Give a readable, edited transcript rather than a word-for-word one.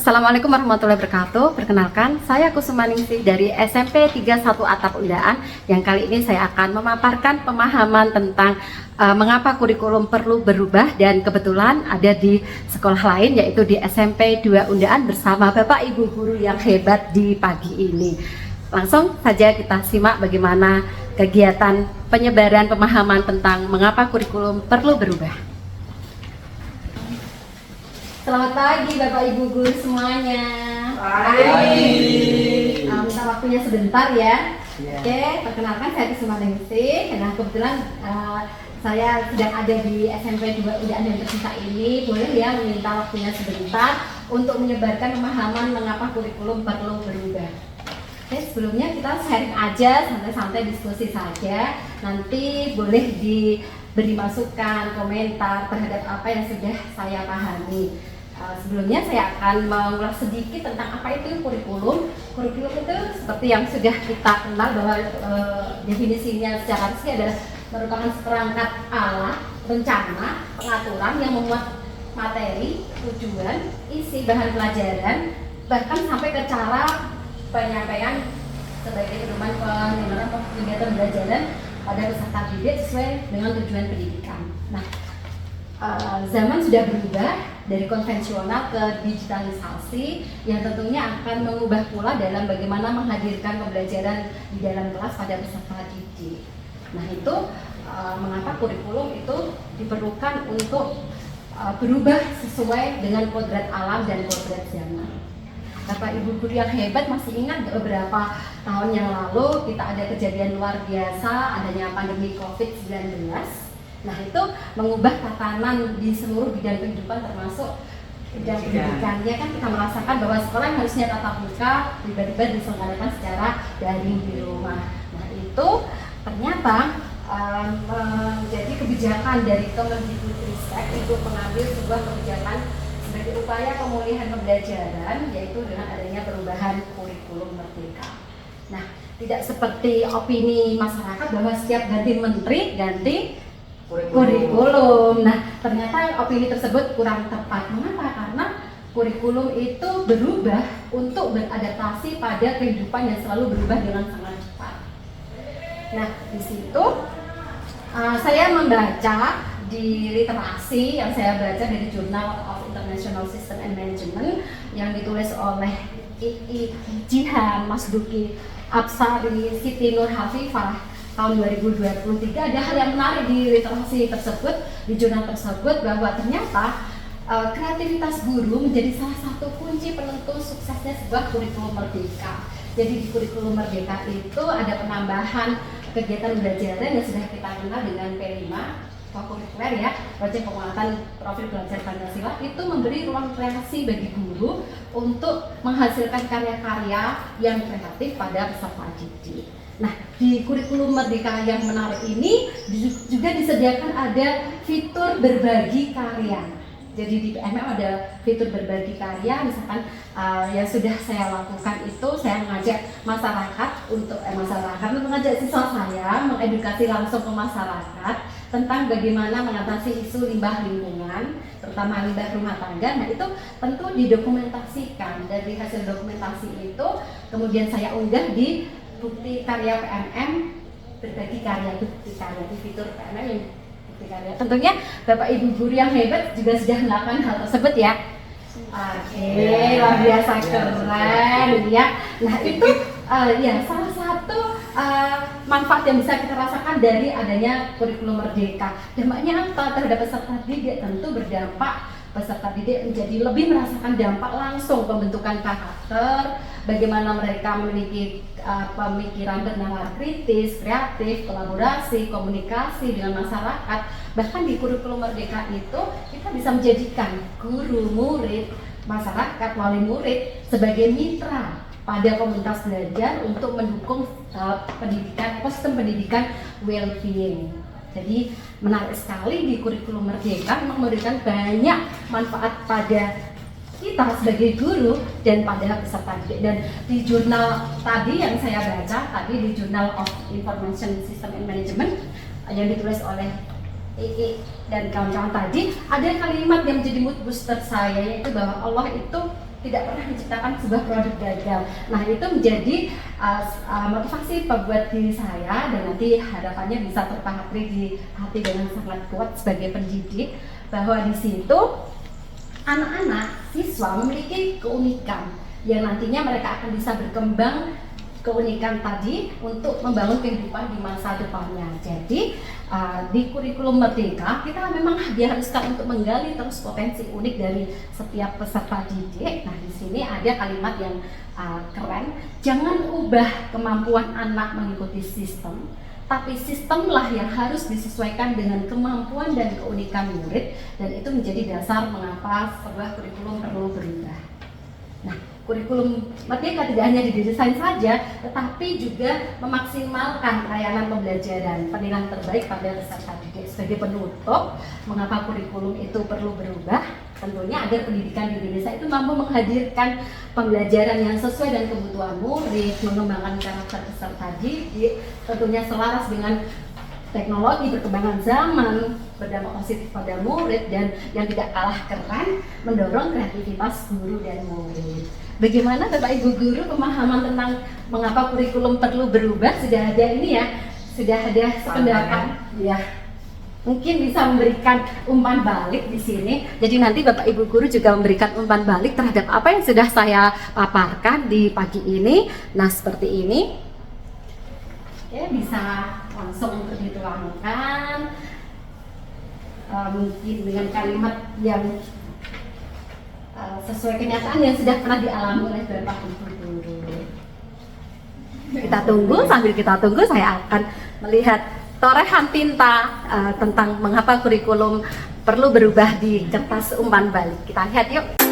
Assalamualaikum warahmatullahi wabarakatuh. Perkenalkan, saya Kusumaningsih dari SMP 31 Atap Undaan, yang kali ini saya akan memaparkan pemahaman tentang mengapa kurikulum perlu berubah, dan kebetulan ada di sekolah lain yaitu di SMP 2 Undaan bersama Bapak Ibu guru yang hebat di pagi ini. Langsung saja kita simak bagaimana kegiatan penyebaran pemahaman tentang mengapa kurikulum perlu berubah. Selamat pagi Bapak Ibu guru semuanya. Pagi. Minta waktunya sebentar ya. Oke, perkenalkan saya Kusumaningsih. Nah, kebetulan saya sedang ada di SMP 2 Undaan yang tercinta ini. Boleh ya meminta waktunya sebentar untuk menyebarkan pemahaman mengapa kurikulum perlu berubah. Oke, sebelumnya kita sharing aja, santai-santai diskusi saja. Nanti boleh diberi masukan, komentar terhadap apa yang sudah saya pahami. Sebelumnya saya akan mengulas sedikit tentang apa itu kurikulum. Kurikulum itu seperti yang sudah kita kenal bahwa definisinya secara resmi adalah merupakan seperangkat alat, rencana, pengaturan yang memuat materi, tujuan, isi bahan pelajaran, bahkan sampai ke cara penyampaian sebagai pedoman penyelenggaraan kegiatan pembelajaran pada peserta didik sesuai dengan tujuan pendidikan. Nah, zaman sudah berubah dari konvensional ke digitalisasi yang tentunya akan mengubah pula dalam bagaimana menghadirkan pembelajaran di dalam kelas pada peserta didik. Nah, itu mengapa kurikulum itu diperlukan untuk berubah sesuai dengan kodrat alam dan kodrat zaman. Bapak Ibu guru yang hebat masih ingat beberapa tahun yang lalu kita ada kejadian luar biasa, adanya pandemi COVID-19. Nah, itu mengubah tatanan di seluruh bidang kehidupan termasuk bidang pendidikannya. Kan kita merasakan bahwa sekolah yang harusnya tatap muka tiba-tiba diselenggarakan secara daring di rumah. Nah, itu ternyata menjadi kebijakan dari Kemendikbudristek itu mengambil sebuah kebijakan sebagai upaya pemulihan pembelajaran, yaitu dengan adanya perubahan kurikulum merdeka. Nah, tidak seperti opini masyarakat bahwa setiap ganti menteri ganti kurikulum. Nah, ternyata opini tersebut kurang tepat. Mengapa? Karena kurikulum itu berubah untuk beradaptasi pada kehidupan yang selalu berubah dengan sangat cepat. Nah, di situ saya membaca di literasi yang saya baca dari Journal of International System and Management yang ditulis oleh I.I. Jihan, Mas Duki Absari, Siti Nur Hafifah tahun 2023. Ada hal yang menarik di literasi tersebut, di jurnal tersebut, bahwa ternyata kreativitas guru menjadi salah satu kunci penentu suksesnya sebuah kurikulum merdeka. Jadi di kurikulum merdeka itu ada penambahan kegiatan pembelajaran yang sudah kita kenal dengan P5 kurikuler ya, proyek penguatan profil belajar Pancasila, itu memberi ruang kreasi bagi guru untuk menghasilkan karya-karya yang kreatif pada peserta didik. Nah, di kurikulum merdeka yang menarik ini juga disediakan ada fitur berbagi karya. Jadi di PMM ada fitur berbagi karya, misalkan yang sudah saya lakukan itu saya mengajak masyarakat untuk mengajak siswa saya mengedukasi langsung ke masyarakat tentang bagaimana mengatasi isu limbah lingkungan, terutama limbah rumah tangga. Nah, itu tentu didokumentasikan. Dari hasil dokumentasi itu kemudian saya unggah di bukti karya PMM berbagi karya, bukti karya di fitur PMM yang bukti karya. Tentunya Bapak Ibu guru yang hebat juga sudah melakukan hal tersebut ya. Oke, luar biasa keren ya. Nah, itu ya salah satu manfaat yang bisa kita rasakan dari adanya kurikulum merdeka. Dampaknya apa terhadap peserta didik? Tentu berdampak peserta didik menjadi lebih merasakan dampak langsung pembentukan karakter, bagaimana mereka memiliki pemikiran bernalar kritis, kreatif, kolaborasi, komunikasi dengan masyarakat. Bahkan di kurikulum merdeka itu kita bisa menjadikan guru, murid, masyarakat, wali murid sebagai mitra pada komunitas belajar untuk mendukung pendidikan, ekosistem pendidikan well-being. Jadi menarik sekali di kurikulum Merdeka memberikan banyak manfaat pada kita sebagai guru dan pada peserta didik. Dan di jurnal tadi yang saya baca tadi di Journal of Information System and Management yang ditulis oleh EE dan kawan-kawan tadi, ada kalimat yang menjadi mood booster saya, yaitu bahwa Allah itu tidak pernah menciptakan sebuah produk gagal. Nah, itu menjadi motivasi buat diri saya, dan nanti harapannya bisa terpatri di hati dengan sangat kuat sebagai pendidik, bahwa di situ anak-anak siswa memiliki keunikan yang nantinya mereka akan bisa berkembang keunikan tadi untuk membangun kehidupan di masa depannya. Jadi di kurikulum Merdeka kita memang diharuskan untuk menggali terus potensi unik dari setiap peserta didik. Nah, di sini ada kalimat yang keren, jangan ubah kemampuan anak mengikuti sistem, tapi sistemlah yang harus disesuaikan dengan kemampuan dan keunikan murid, dan itu menjadi dasar mengapa sebuah kurikulum perlu berubah. Nah, kurikulum Merdeka tidak hanya didesain saja, tetapi juga memaksimalkan layanan pembelajaran, penilaian terbaik pada peserta didik. Sebagai penutup, mengapa kurikulum itu perlu berubah? Tentunya agar pendidikan di Indonesia itu mampu menghadirkan pembelajaran yang sesuai dengan kebutuhan murid, mengembangkan karakter peserta didik, tentunya selaras dengan teknologi, perkembangan zaman, berdampak positif pada murid, dan yang tidak kalah keren, mendorong kreativitas guru dan murid. Bagaimana Bapak Ibu guru pemahaman tentang mengapa kurikulum perlu berubah? Sudah ada ini ya, sudah ada sependapat ya. Mungkin bisa memberikan umpan balik di sini. Jadi nanti Bapak Ibu guru juga memberikan umpan balik terhadap apa yang sudah saya paparkan di pagi ini. Nah, seperti ini. Oke, bisa langsung untuk dituangkan, mungkin dengan kalimat yang sesuai kenyataan yang sudah pernah dialami oleh Bapak Ibu guru. Kita tunggu, sambil kita tunggu saya akan melihat torehan tinta tentang mengapa kurikulum perlu berubah di kertas umpan balik. Kita lihat yuk.